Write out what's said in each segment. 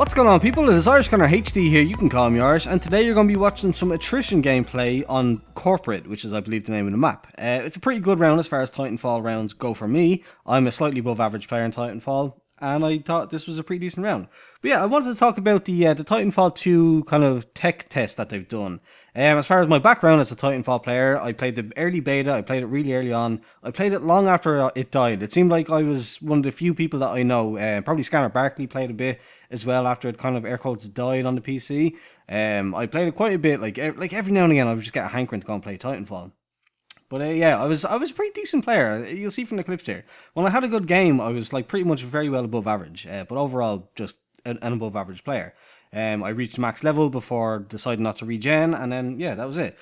What's going on, people? It is Irish Connor HD here, you can call me Irish, and today you're going to be watching some attrition gameplay on Corporate, which is I believe the name of the map. It's a pretty good round as far as Titanfall rounds go for me. I'm a slightly above average player in Titanfall, and I thought this was a pretty decent round. But yeah, I wanted to talk about the Titanfall 2 kind of tech test that they've done. As far as my background as a Titanfall player, I played the early beta, I played it really early on, I played it long after it died. It seemed like I was one of the few people that I know, probably Scammer Barkley played a bit as well after it kind of air quotes died on the PC. I played it quite a bit, like every now and again I would just get a hankering to go and play Titanfall. But yeah, I was a pretty decent player. You'll see from the clips here. When I had a good game, I was like pretty much very well above average. But overall, just an above average player. I reached max level before deciding not to regen, and then yeah, that was it.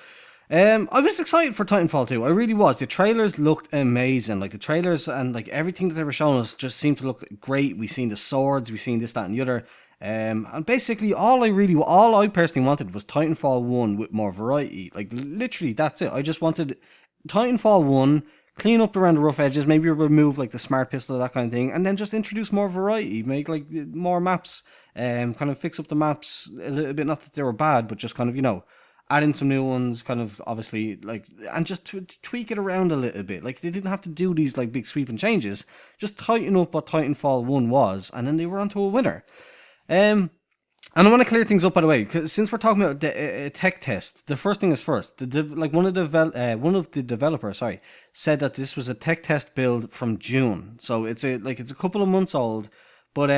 I was excited for Titanfall 2. I really was. The trailers looked amazing. Like the trailers and like everything that they were showing us just seemed to look great. We seen the swords, we seen this, that, and the other. And basically, all I personally wanted was Titanfall 1 with more variety. Like literally, that's it. I just wanted Titanfall 1, clean up around the rough edges, maybe remove like the smart pistol, that kind of thing, and then just introduce more variety, make like more maps, kind of fix up the maps a little bit. Not that they were bad, but just kind of, add in some new ones, kind of obviously like, and just tweak it around a little bit. Like they didn't have to do these like big sweeping changes, just tighten up what Titanfall 1 was, and then they were onto a winner. And I want to clear things up, by the way, because since we're talking about a tech test, the first thing is first. One of the developers, said that this was a tech test build from June, so it's a couple of months old. But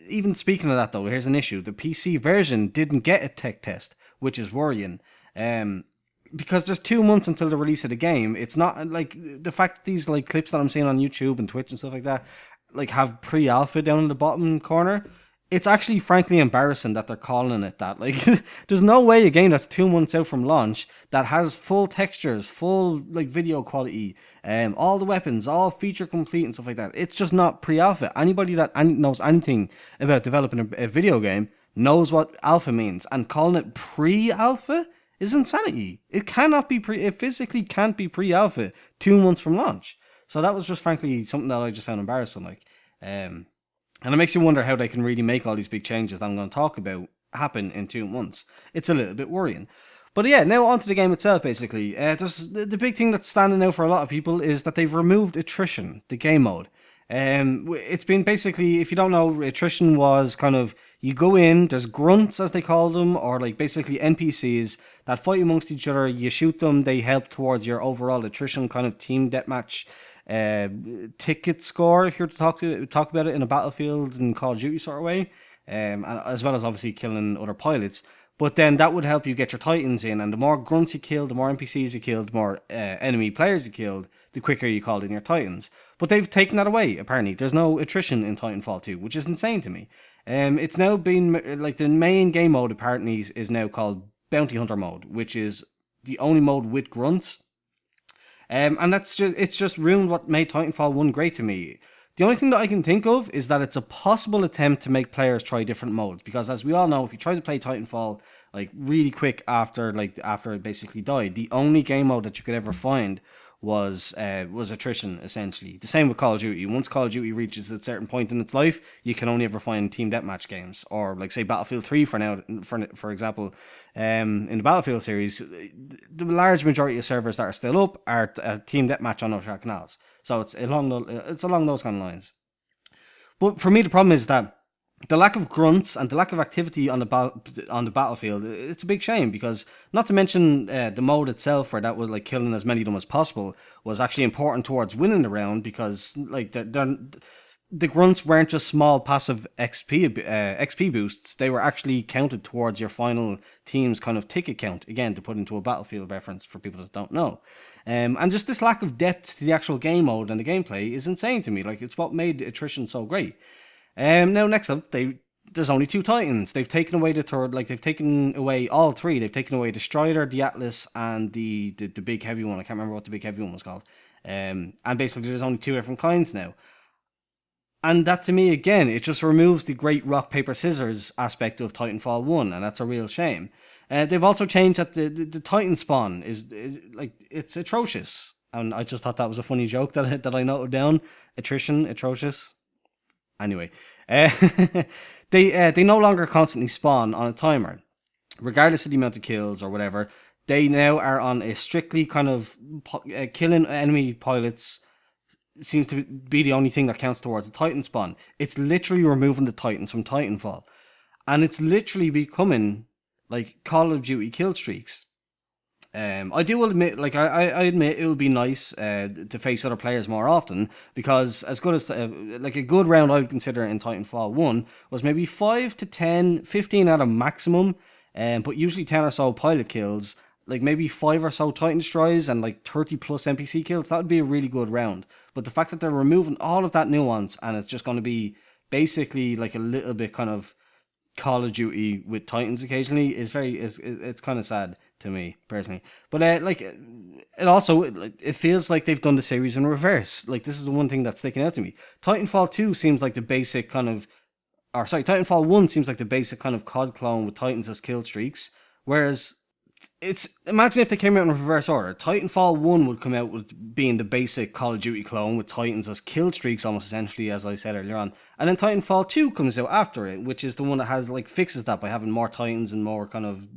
even speaking of that, though, here's an issue: the PC version didn't get a tech test, which is worrying. Because there's 2 months until the release of the game. It's not like the fact that these like clips that I'm seeing on YouTube and Twitch and stuff like that, like have pre-alpha down in the bottom corner. It's actually frankly embarrassing that they're calling it that. Like, there's no way a game that's 2 months out from launch that has full textures, full like video quality, all the weapons, all feature complete and stuff like that. It's just not pre-alpha. Anybody that knows anything about developing a video game knows what alpha means, and calling it pre-alpha is insanity. It cannot be it physically can't be pre-alpha 2 months from launch. So that was just frankly something that I just found embarrassing. And it makes you wonder how they can really make all these big changes that I'm going to talk about happen in 2 months. It's a little bit worrying. But yeah, now on to the game itself, basically. The big thing that's standing out for a lot of people is that they've removed attrition, the game mode. It's been basically, if you don't know, attrition was kind of, you go in, there's grunts as they call them, or like basically NPCs that fight amongst each other, you shoot them, they help towards your overall attrition kind of team deathmatch ticket score, if you're to talk about it in a Battlefield and Call of Duty sort of way, and as well as obviously killing other pilots. But then that would help you get your Titans in, and the more grunts you kill, the more NPCs you killed, the more enemy players you killed, the quicker you called in your Titans. But they've taken that away, apparently. There's no attrition in Titanfall 2, which is insane to me. It's now been, like, the main game mode apparently is now called Bounty Hunter mode, which is the only mode with grunts. And it's just ruined what made Titanfall 1 great to me. The only thing that I can think of is that it's a possible attempt to make players try different modes, because as we all know, if you try to play Titanfall like really quick after it basically died, the only game mode that you could ever find was attrition, essentially. The same with Call of Duty. Once Call of Duty reaches a certain point in its life, you can only ever find team deathmatch games, or like say Battlefield 3 for example. In the Battlefield series, the large majority of servers that are still up are team deathmatch on other canals. So it's along those kind of lines. But for me, the problem is that the lack of grunts and the lack of activity on the battlefield, it's a big shame, because not to mention the mode itself, where that was like killing as many of them as possible, was actually important towards winning the round, because like the grunts weren't just small passive XP boosts, they were actually counted towards your final team's kind of ticket count, again to put into a Battlefield reference for people that don't know. And just this lack of depth to the actual game mode and the gameplay is insane to me. Like, it's what made attrition so great. Now next up, there's only 2 Titans. They've taken away the third, like they've taken away all 3. They've taken away the Strider, the Atlas, and the big heavy one. I can't remember what the big heavy one was called. And basically there's only 2 different kinds now. And that, to me, again, it just removes the great rock, paper, scissors aspect of Titanfall 1, and that's a real shame. They've also changed that the Titan spawn is like, it's atrocious. And I just thought that was a funny joke that I noted down. Attrition, atrocious. Anyway, Uh, they no longer constantly spawn on a timer, regardless of the amount of kills or whatever. They now are on a strictly kind of killing enemy pilots seems to be the only thing that counts towards the Titan spawn. It's literally removing the Titans from Titanfall, and it's literally becoming like Call of Duty kill streaks. I do admit, like I admit, it would be nice to face other players more often, because as good as like a good round I would consider in Titanfall 1 was maybe 5 to 10, 15 at a maximum, but usually 10 or so pilot kills, like maybe 5 or so Titan destroys and like 30 plus NPC kills. That would be a really good round. But the fact that they're removing all of that nuance and it's just going to be basically like a little bit kind of Call of Duty with Titans occasionally is it's kind of sad to me personally. But like it also it feels like they've done the series in reverse. Like this is the one thing that's sticking out to me. Titanfall 2 seems like the basic kind of, or sorry, Titanfall 1 seems like the basic kind of COD clone with Titans as kill streaks, whereas it's, imagine if they came out in reverse order. Titanfall 1 would come out with being the basic Call of Duty clone with Titans as kill streaks almost essentially, as I said earlier on. And then Titanfall 2 comes out after it, which is the one that has like fixes that by having more Titans and more kind of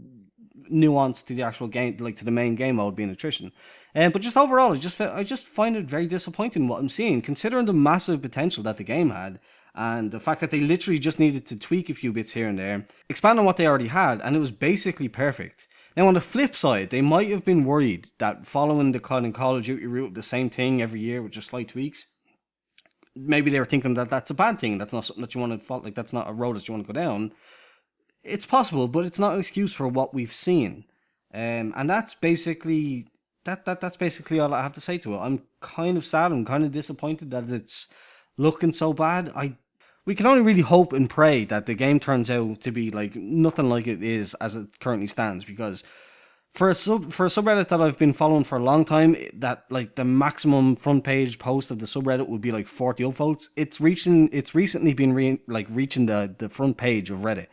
nuance to the actual game, like to the main game mode being attrition. But just overall, I just find it very disappointing what I'm seeing, considering the massive potential that the game had, and the fact that they literally just needed to tweak a few bits here and there, expand on what they already had, and it was basically perfect. Now, on the flip side, they might have been worried that following the Call of Duty route of the same thing every year with just slight tweaks, maybe they were thinking that that's a bad thing. That's not something that you want to follow. Like that's not a road that you want to go down. It's possible, but it's not an excuse for what we've seen. And that's basically that's basically all I have to say to it. I'm kind of sad. I'm kind of disappointed that it's looking so bad. We can only really hope and pray that the game turns out to be like nothing like it is as it currently stands, because for a subreddit that I've been following for a long time, that like the maximum front page post of the subreddit would be like 40 upvotes. It's recently been reaching the front page of Reddit,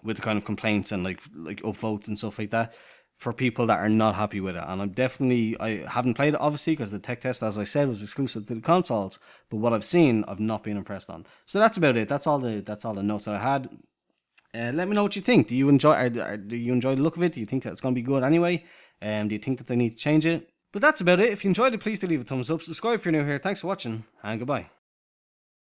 with the kind of complaints and like upvotes and stuff like that for people that are not happy with it. And I haven't played it obviously because the tech test, as I said, was exclusive to the consoles. But what I've seen, I've not been impressed on. So that's about it. That's all the notes that I had. Let me know what you think. Do you enjoy the look of it? Do you think that it's going to be good anyway? Do you think that they need to change it? But that's about it. If you enjoyed it, please do leave a thumbs up. Subscribe if you're new here. Thanks for watching, and goodbye.